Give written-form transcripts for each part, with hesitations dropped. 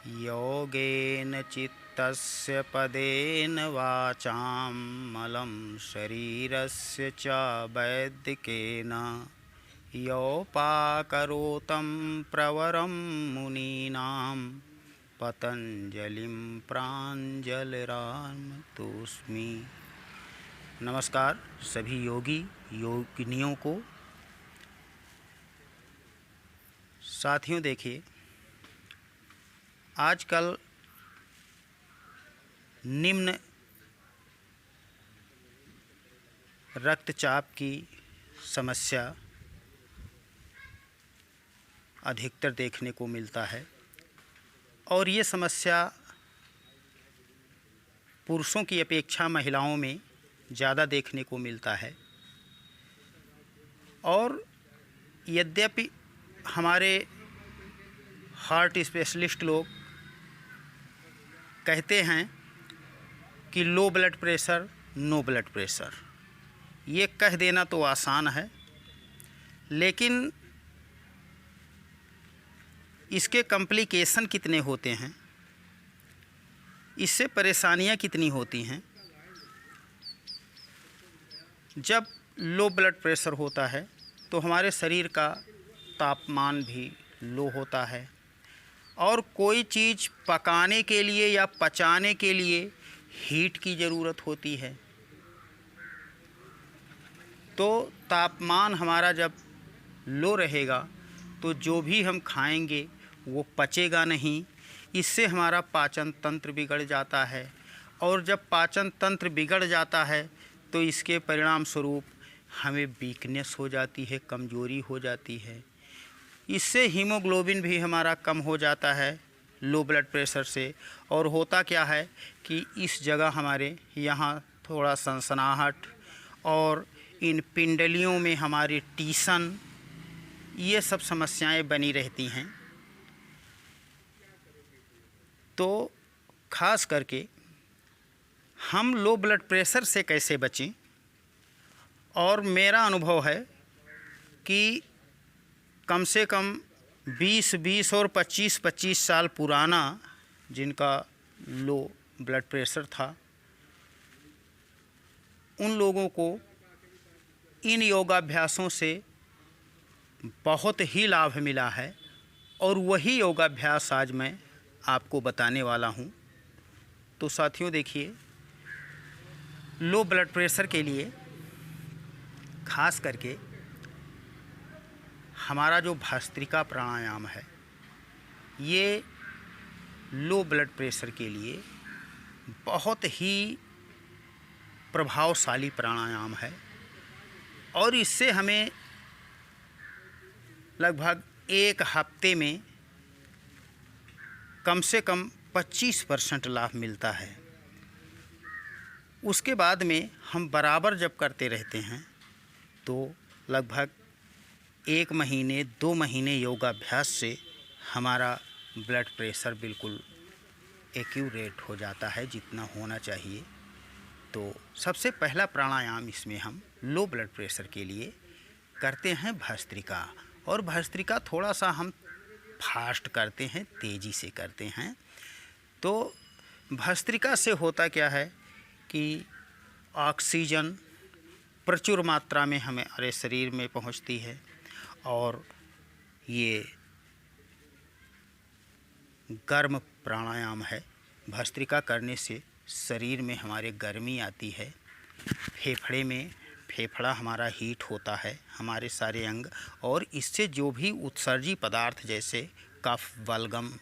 योगेन चित्तस्य पदेन वाचां मलं शरीरस्य च वैदिकेन योपाकरोतं प्रवरं मुनीनां पतंजलिं प्राञ्जलिरानतोऽस्मि। नमस्कार सभी योगी योगिनियों को। साथियों, देखिए, आजकल निम्न रक्तचाप की समस्या अधिकतर देखने को मिलता है और ये समस्या पुरुषों की अपेक्षा महिलाओं में ज़्यादा देखने को मिलता है। और यद्यपि हमारे हार्ट स्पेशलिस्ट लोग कहते हैं कि low blood pressure no blood pressure, ये कह देना तो आसान है, लेकिन इसके कॉम्प्लिकेशन कितने होते हैं, इससे परेशानियां कितनी होती हैं। जब लो ब्लड प्रेशर होता है तो हमारे शरीर का तापमान भी लो होता है और कोई चीज़ पकाने के लिए या पचाने के लिए हीट की ज़रूरत होती है। तो तापमान हमारा जब लो रहेगा तो जो भी हम खाएंगे वो पचेगा नहीं। इससे हमारा पाचन तंत्र बिगड़ जाता है और जब पाचन तंत्र बिगड़ जाता है तो इसके परिणाम स्वरूप हमें वीकनेस हो जाती है, कमज़ोरी हो जाती है। इससे हीमोग्लोबिन भी हमारा कम हो जाता है लो ब्लड प्रेशर से। और होता क्या है कि इस जगह हमारे यहाँ थोड़ा सनसनाहट और इन पिंडलियों में हमारी टीसन, ये सब समस्याएं बनी रहती हैं। तो ख़ास करके हम लो ब्लड प्रेशर से कैसे बचें। और मेरा अनुभव है कि कम से कम 20-20 और 25-25 साल पुराना जिनका लो ब्लड प्रेशर था, उन लोगों को इन योगाभ्यासों से बहुत ही लाभ मिला है और वही योगाभ्यास आज मैं आपको बताने वाला हूँ। तो साथियों, देखिए, लो ब्लड प्रेशर के लिए खास करके हमारा जो भस्त्रिका प्राणायाम है, ये लो ब्लड प्रेशर के लिए बहुत ही प्रभावशाली प्राणायाम है और इससे हमें लगभग एक हफ्ते में कम से कम 25% लाभ मिलता है। उसके बाद में हम बराबर जब करते रहते हैं तो लगभग 1 महीने 2 महीने योगाभ्यास से हमारा ब्लड प्रेशर बिल्कुल एक्यूरेट हो जाता है जितना होना चाहिए। तो सबसे पहला प्राणायाम इसमें हम लो ब्लड प्रेशर के लिए करते हैं भस्त्रिका। और भस्त्रिका थोड़ा सा हम फास्ट करते हैं, तेज़ी से करते हैं। तो भस्त्रिका से होता क्या है कि ऑक्सीजन प्रचुर मात्रा में हमारे शरीर में पहुंचती है और ये गर्म प्राणायाम है। भस्त्रिका करने से शरीर में हमारे गर्मी आती है, फेफड़ा हमारा हीट होता है, हमारे सारे अंग, और इससे जो भी उत्सर्जी पदार्थ जैसे कफ, बलगम,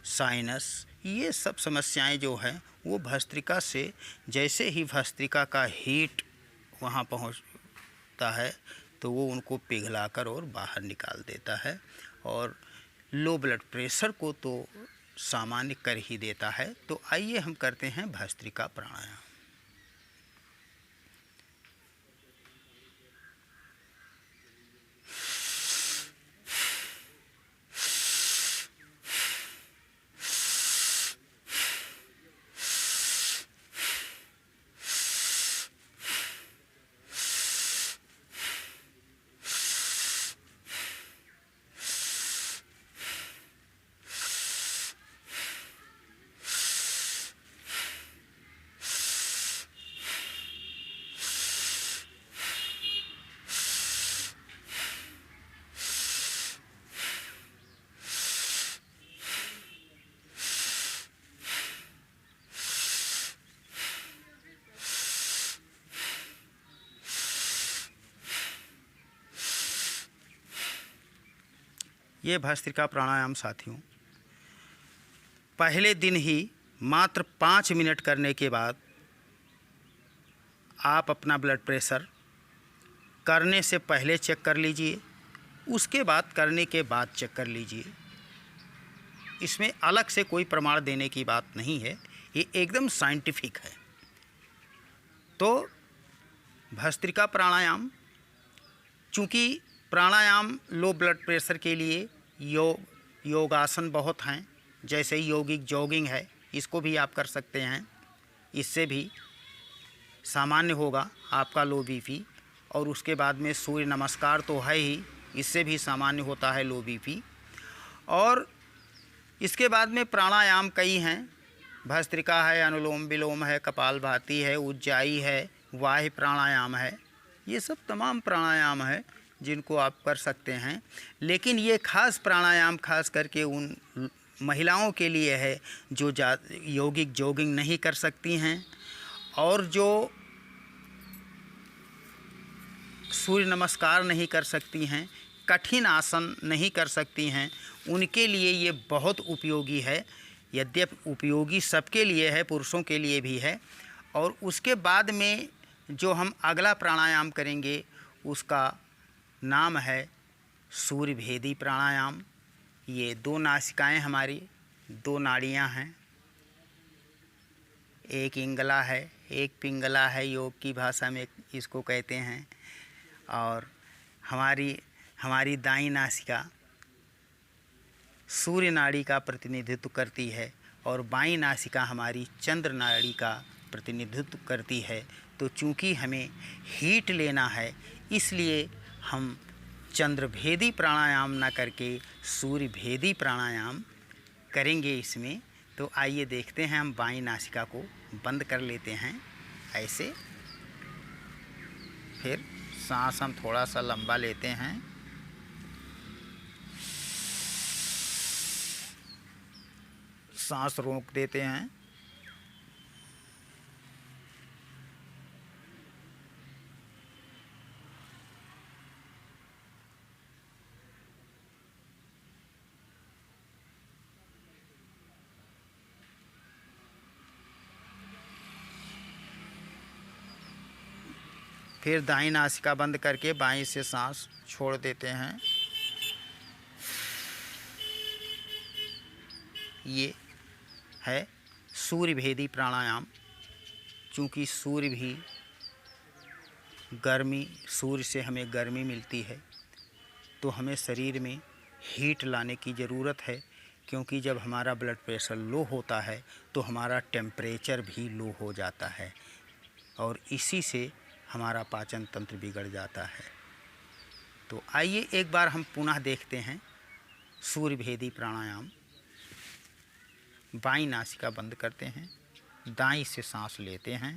साइनस, ये सब समस्याएं जो हैं वो भस्त्रिका से, जैसे ही भस्त्रिका का हीट वहाँ पहुँचता है तो वो उनको पिघलाकर और बाहर निकाल देता है और लो ब्लड प्रेशर को तो सामान्य कर ही देता है। तो आइए हम करते हैं भस्त्रिका प्राणायाम। ये भस्त्रिका प्राणायाम साथियों पहले दिन ही मात्र 5 मिनट करने के बाद आप अपना ब्लड प्रेशर करने से पहले चेक कर लीजिए, उसके बाद करने के बाद चेक कर लीजिए। इसमें अलग से कोई प्रमाण देने की बात नहीं है, ये एकदम साइंटिफिक है। तो भस्त्रिका प्राणायाम, चूँकि प्राणायाम लो ब्लड प्रेशर के लिए योगासन बहुत हैं, जैसे योगिक जॉगिंग है, इसको भी आप कर सकते हैं। इससे भी सामान्य होगा आपका लो बीपी। और उसके बाद में सूर्य नमस्कार तो है ही, इससे भी सामान्य होता है लो बीपी। और इसके बाद में प्राणायाम कई हैं, भस्त्रिका है, अनुलोम विलोम है, कपालभाति है, उज्जाई है, वाह्य प्राणायाम है। ये सब तमाम प्राणायाम है जिनको आप कर सकते हैं। लेकिन ये खास प्राणायाम खास करके उन महिलाओं के लिए है जो योगिक जॉगिंग नहीं कर सकती हैं और जो सूर्य नमस्कार नहीं कर सकती हैं, कठिन आसन नहीं कर सकती हैं, उनके लिए ये बहुत उपयोगी है। यद्यपि उपयोगी सबके लिए है, पुरुषों के लिए भी है। और उसके बाद में जो हम अगला प्राणायाम करेंगे उसका नाम है सूर्य भेदी प्राणायाम। ये 2 नासिकाएं हमारी 2 नाड़ियां हैं, एक इंगला है, एक पिंगला है, योग की भाषा में इसको कहते हैं। और हमारी दाईं नासिका सूर्य नाड़ी का प्रतिनिधित्व करती है और बाईं नासिका हमारी चंद्र नाड़ी का प्रतिनिधित्व करती है। तो चूँकि हमें हीट लेना है, इसलिए हम चंद्र भेदी प्राणायाम ना करके सूर्य भेदी प्राणायाम करेंगे इसमें। तो आइए देखते हैं, हम बाईं नासिका को बंद कर लेते हैं ऐसे। फिर सांस हम थोड़ा सा लंबा लेते हैं, सांस रोक देते हैं, फिर दाईं नासिका बंद करके बाईं से सांस छोड़ देते हैं। ये है सूर्य भेदी प्राणायाम। चूँकि सूर्य भी सूर्य से हमें गर्मी मिलती है, तो हमें शरीर में हीट लाने की ज़रूरत है। क्योंकि जब हमारा ब्लड प्रेशर लो होता है तो हमारा टेम्परेचर भी लो हो जाता है और इसी से हमारा पाचन तंत्र बिगड़ जाता है। तो आइए एक बार हम पुनः देखते हैं सूर्य भेदी प्राणायाम। बाईं नासिका बंद करते हैं, दाईं से सांस लेते हैं,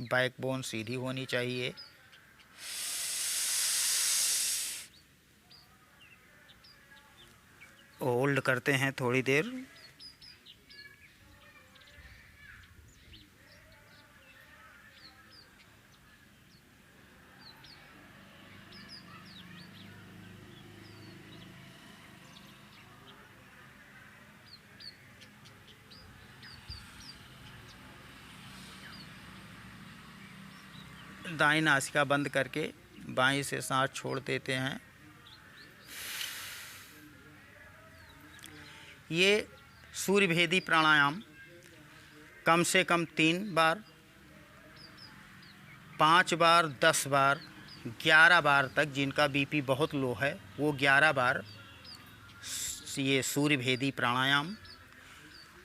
बैकबोन सीधी होनी चाहिए। होल्ड करते हैं थोड़ी देर। दाईं नासिका बंद करके बाईं से सांस छोड़ देते हैं। ये सूर्य भेदी प्राणायाम कम से कम 3 बार, 5 बार, 10 बार, 11 बार तक, जिनका बीपी बहुत लो है वो 11 बार ये सूर्य भेदी प्राणायाम।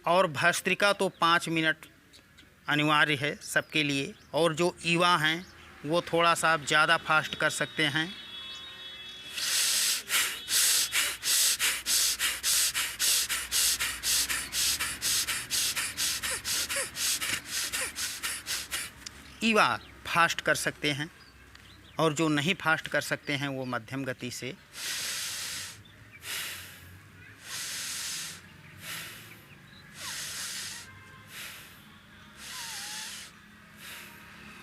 और भस्त्रिका तो 5 मिनट अनिवार्य है सबके लिए। और जो युवा हैं वो थोड़ा सा आप ज़्यादा फास्ट कर सकते हैं। युवा फास्ट कर सकते हैं और जो नहीं फास्ट कर सकते हैं वो मध्यम गति से।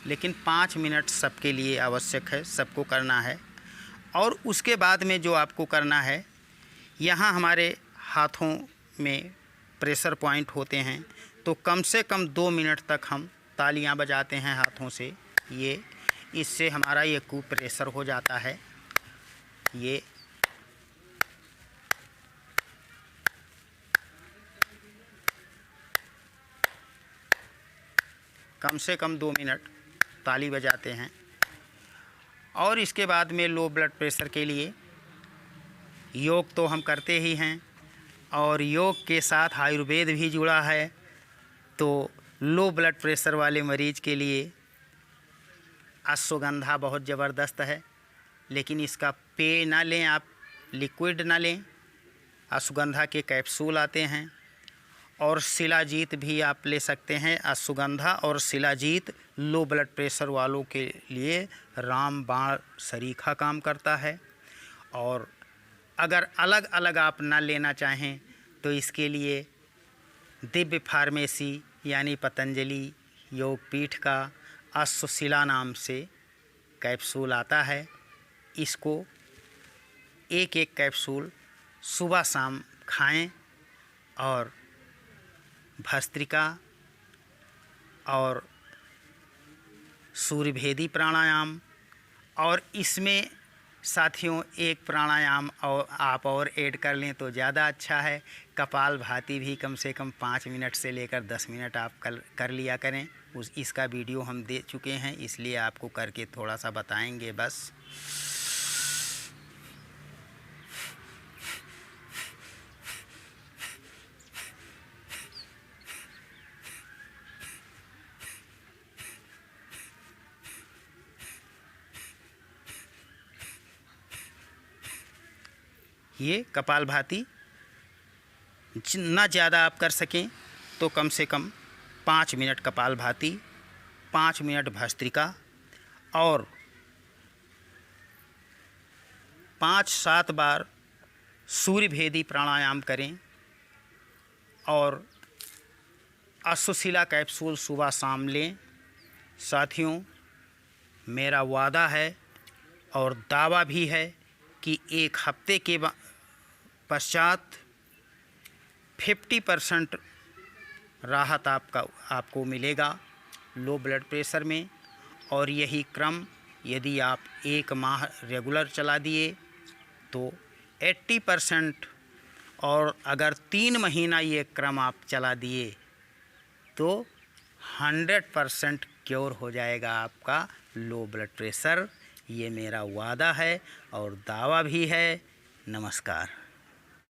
लेकिन 5 मिनट सबके लिए आवश्यक है, सबको करना है। और उसके बाद में जो आपको करना है यहाँ हमारे हाथों में प्रेशर पॉइंट होते हैं, तो कम से कम 2 मिनट तक हम तालियां बजाते हैं हाथों से। इससे हमारा ये कूप प्रेशर हो जाता है। ये कम से कम 2 मिनट ताली बजाते हैं। और इसके बाद में लो ब्लड प्रेशर के लिए योग तो हम करते ही हैं, और योग के साथ आयुर्वेद भी जुड़ा है। तो लो ब्लड प्रेशर वाले मरीज़ के लिए अश्वगंधा बहुत ज़बरदस्त है, लेकिन इसका पेय ना लें आप, लिक्विड ना लें। अश्वगंधा के कैप्सूल आते हैं, और शिलाजीत भी आप ले सकते हैं। अश्वगंधा और शिलाजीत लो ब्लड प्रेशर वालों के लिए रामबाण सरीखा काम करता है। और अगर अलग अलग आप ना लेना चाहें तो इसके लिए दिव्य फार्मेसी यानी पतंजलि योगपीठ का अश्वशिला नाम से कैप्सूल आता है। इसको एक एक कैप्सूल सुबह शाम खाएं, और भस्त्रिका और सूर्यभेदी प्राणायाम, और इसमें साथियों एक प्राणायाम और आप और ऐड कर लें तो ज़्यादा अच्छा है। कपालभाति भी कम से कम 5 मिनट से लेकर 10 मिनट आप कर लिया करें। इसका वीडियो हम दे चुके हैं, इसलिए आपको करके थोड़ा सा बताएंगे बस। ये कपालभाति जितना ज़्यादा आप कर सकें तो कम से कम 5 मिनट कपालभाति, 5 मिनट भस्त्रिका, और 5-7 बार सूर्यभेदी प्राणायाम करें। और अश्वशिला कैप्सूल सुबह शाम लें। साथियों, मेरा वादा है और दावा भी है कि 1 हफ्ते के पश्चात 50% राहत आपको मिलेगा लो ब्लड प्रेशर में। और यही क्रम यदि आप 1 माह रेगुलर चला दिए तो 80%, और अगर 3 महीना ये क्रम आप चला दिए तो 100% क्योर हो जाएगा आपका लो ब्लड प्रेशर। ये मेरा वादा है और दावा भी है। नमस्कार।